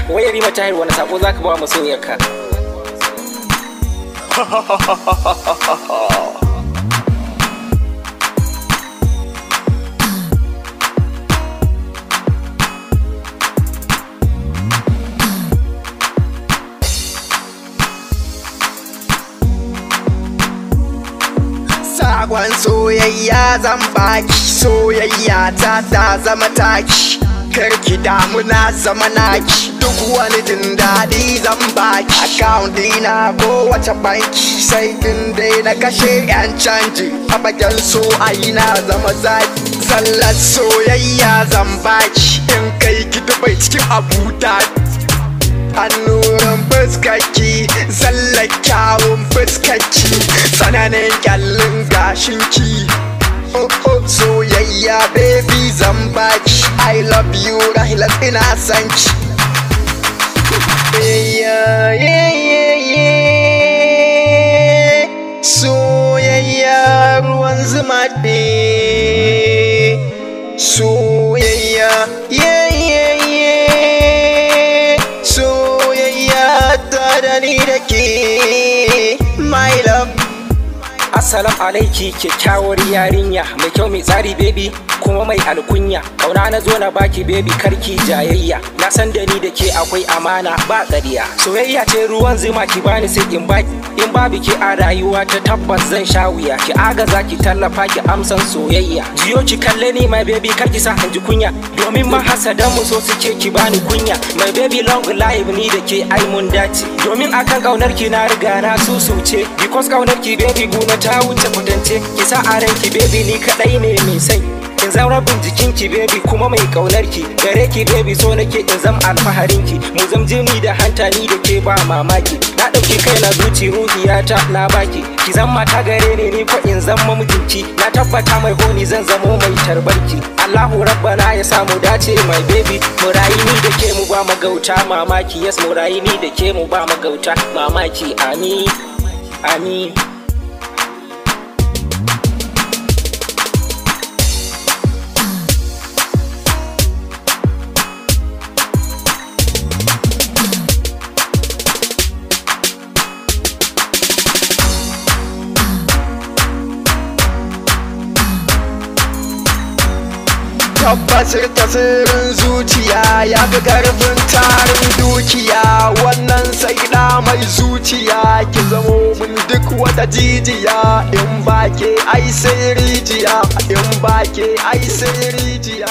wai Yarima Tahir wani sako zaka ba masoyarka? Sakon soyayya zan baki, soyayya ta zama taki, karki damu na zama naki, duk wani jin daɗi zan baki. Account dina ko wace banki, sai din dai na kashe yan canji, a bakin so ayi na zama zaki. Sallar soyayya zan baki, in kai ki Dubai cikin Abu Dhabi, annurin fuskaki, zallar kyawun fuskaki, tsananin kyallin gashinki. Oh oh soyayya baby zan baki, I love you Rahila ina san ki. Soyayya ruwan zuma ne, soyayya soyayya ta da ni da ke, my love. Assalamu alaiki kyakkyawar yarinya, mai kyau mai tsari baby kuma mai alkunya. Kauna na zo na baki baby karki jayayya, na san da ni da ke akwai amana ba ƙarya. Soyayya ce ruwan zuma ki bani sai in baki, in babu ki a rayuwa ta tabbas zan sha wuya. Ki agaza ki tallafa ki amsan soyayya, jiyo ki kalle ni my baby karki sa hanji kunya, domin mahasadan mu so suke ki bani kunya. My baby long life ni da ke ai mun dace, domin akan kaunar ki na riga na susuce, because kaunar ki baby guna ta wuce kudance. Ki sa a ranki baby ni kadai ne mai sai, in zam rabin jikinki baby kuma mai kaunarki. Gare ki baby so nake in zam alfaharinki, mu zam jini da hanta ni da ke ba mamaki. Na dauki kaina zuci ruhiyata na baki, ki zam mata gare ni ko in zam mijinki. Na tabbata mai honi zan zamo mai tarbarki. Allahu rabbana ya samu dace my baby, mu rayi ni da ke mu ba magauta mamaki. Yes mu rayi ni da ke mu ba magauta mamaki. Amin amin. Tabbacin tasirin zuciya ya fi ƙarfin tarin dukiya, wannan sai da mai zuciya. Ki zamo mun duk wata jijiya, in ba ke ai sai rijiya, in ba ke ai sai rijiya.